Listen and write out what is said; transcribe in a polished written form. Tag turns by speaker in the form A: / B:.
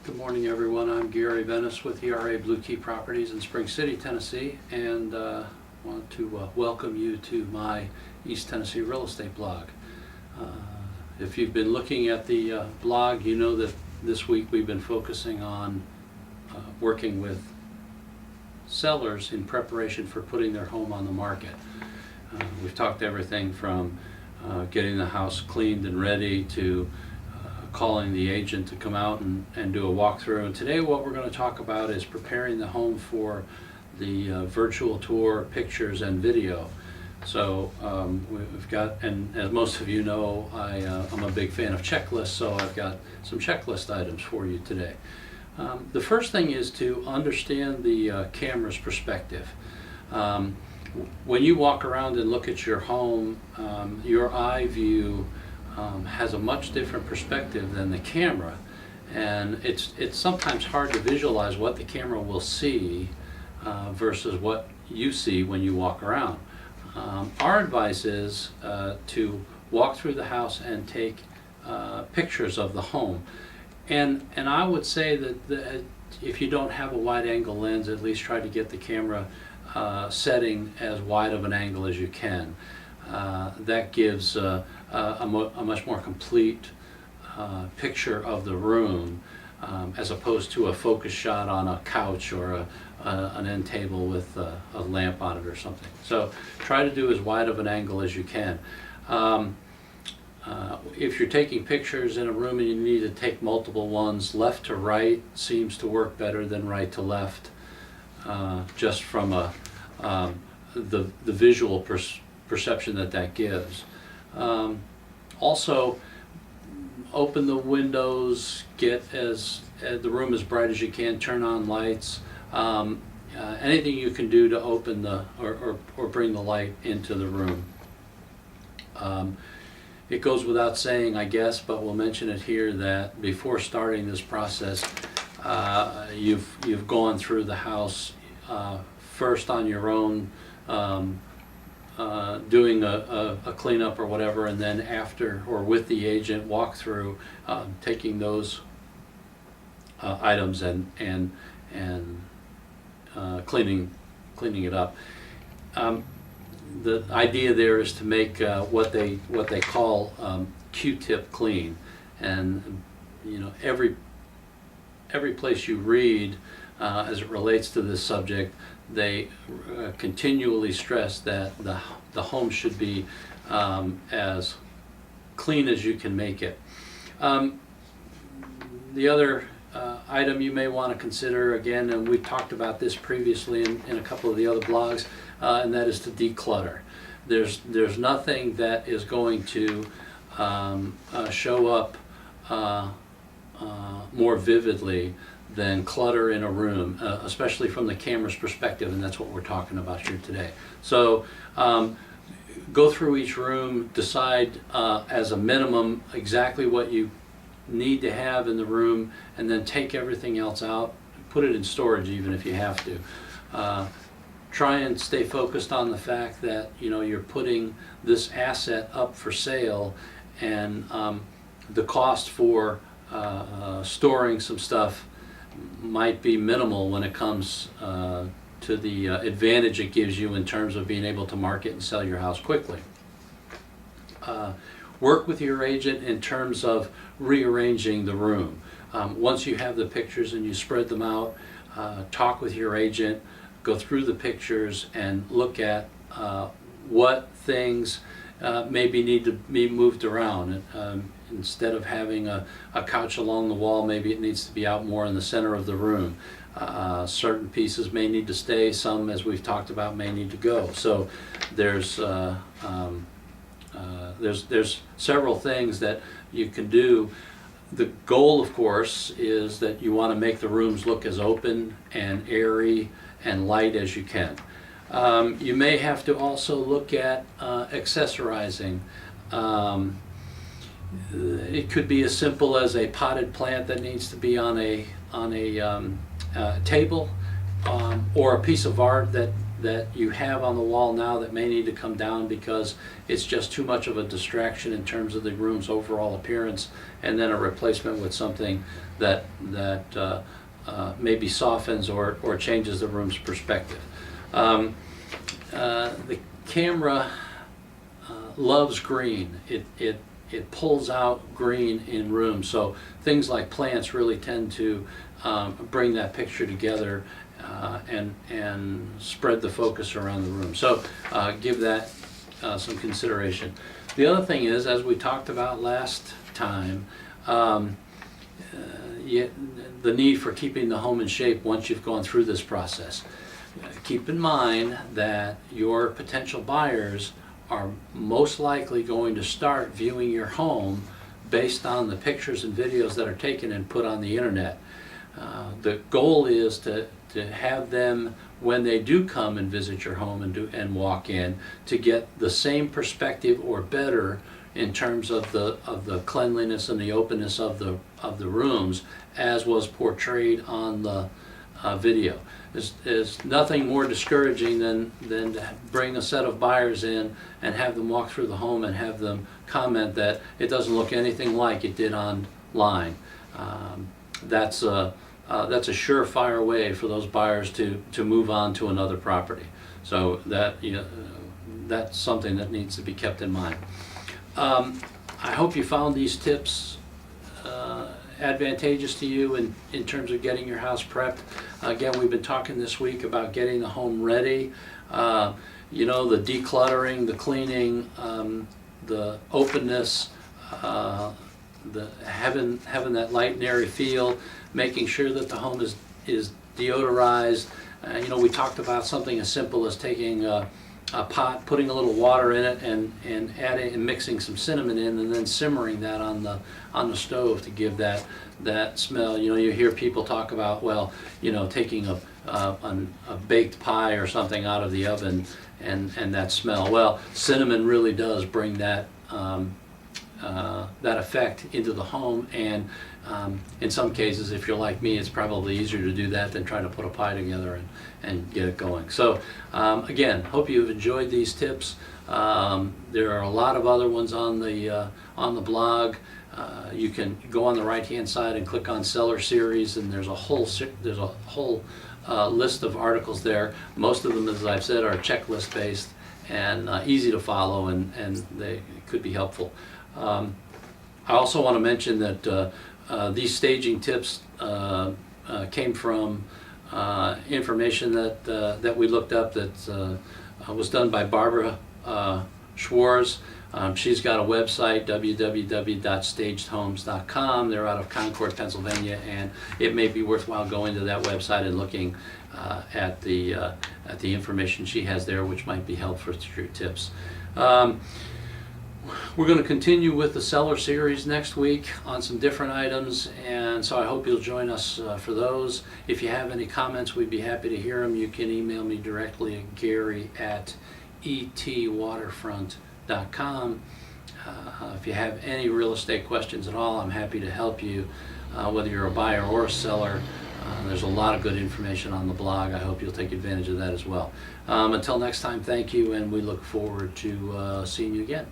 A: Good morning, everyone. I'm Gary Venice with ERA Blue Key Properties in Spring City, Tennessee, and want to welcome you to my East Tennessee real estate blog. If you've been looking at the blog, you know that this week we've been focusing on working with sellers in preparation for putting their home on the market. We've talked everything from getting the house cleaned and ready to calling the agent to come out and do a walkthrough. And today what we're going to talk about is preparing the home for the virtual tour, pictures, and video. So we've got, and as most of you know, I'm a big fan of checklists, so I've got some checklist items for you today. The first thing is to understand the camera's perspective. When you walk around and look at your home, your eye view has a much different perspective than the camera, and it's sometimes hard to visualize what the camera will see versus what you see when you walk around. Our advice is to walk through the house and take pictures of the home, and I would say that if you don't have a wide angle lens, at least try to get the camera setting as wide of an angle as you can. That gives a much more complete picture of the room as opposed to a focus shot on a couch or an end table with a lamp on it or something. So try to do as wide of an angle as you can. If you're taking pictures in a room and you need to take multiple ones, left to right seems to work better than right to left, just from the visual perception that gives. Also, open the windows, get the room as bright as you can, turn on lights, anything you can do to open or bring the light into the room. It goes without saying, I guess, but we'll mention it here, that before starting this process, you've gone through the house first on your own, doing a cleanup or whatever, and then after or with the agent walk through, taking those items and cleaning it up. The idea there is to make what they call Q-tip clean, and you know, every place you read as it relates to this subject, they continually stress that the home should be as clean as you can make it. The other item you may want to consider, again, and we've talked about this previously in a couple of the other blogs, and that is to declutter. There's nothing that is going to show up more vividly than clutter in a room, especially from the camera's perspective, and that's what we're talking about here today. So go through each room, decide as a minimum exactly what you need to have in the room, and then take everything else out, put it in storage even if you have to. Try and stay focused on the fact that you're putting this asset up for sale, and the cost for storing some stuff might be minimal when it comes to the advantage it gives you in terms of being able to market and sell your house quickly. Work with your agent in terms of rearranging the room. Once you have the pictures and you spread them out, talk with your agent, go through the pictures and look at what things maybe need to be moved around. Instead of having a couch along the wall, maybe it needs to be out more in the center of the room. Certain pieces may need to stay, some, as we've talked about, may need to go. So there's several things that you can do. The goal, of course, is that you want to make the rooms look as open and airy and light as you can. You may have to also look at accessorizing. It could be as simple as a potted plant that needs to be on a table, or a piece of art that that you have on the wall now that may need to come down because it's just too much of a distraction in terms of the room's overall appearance, and then a replacement with something that maybe softens or changes the room's perspective. The camera loves green. It pulls out green in rooms, so things like plants really tend to bring that picture together and spread the focus around the room. So give that some consideration. The other thing is, as we talked about last time, the need for keeping the home in shape once you've gone through this process. Keep in mind that your potential buyers are most likely going to start viewing your home based on the pictures and videos that are taken and put on the internet. The goal is to have them, when they do come and visit your home and walk in, to get the same perspective or better in terms of the cleanliness and the openness of the rooms as was portrayed on the video. There's nothing more discouraging than to bring a set of buyers in and have them walk through the home and have them comment that it doesn't look anything like it did online. That's a surefire way for those buyers to move on to another property. So that, that's something that needs to be kept in mind. I hope you found these tips advantageous to you in terms of getting your house prepped. Again, we've been talking this week about getting the home ready. The decluttering, the cleaning, the openness, the having that light and airy feel, making sure that the home is deodorized. We talked about something as simple as taking a pot, putting a little water in it, and adding and mixing some cinnamon in, and then simmering that on the stove to give that smell. You hear people talk about, taking a baked pie or something out of the oven and that smell. Well, cinnamon really does bring that effect into the home, and in some cases, if you're like me, it's probably easier to do that than trying to put a pie together and get it going. So again, hope you've enjoyed these tips. There are a lot of other ones on the blog. You can go on the right-hand side and click on Seller Series, and there's a whole list of articles there. Most of them, as I've said, are checklist based and easy to follow, and they could be helpful. I also want to mention that these staging tips came from information that we looked up that was done by Barbara Schwarz. She's got a website, www.stagedhomes.com. They're out of Concord, Pennsylvania, and it may be worthwhile going to that website and looking at the information she has there, which might be helpful for your tips. We're going to continue with the Seller Series next week on some different items, and so I hope you'll join us for those. If you have any comments, we'd be happy to hear them. You can email me directly at gary@etwaterfront.com. If you have any real estate questions at all, I'm happy to help you, whether you're a buyer or a seller. There's a lot of good information on the blog. I hope you'll take advantage of that as well. Until next time, thank you, and we look forward to seeing you again.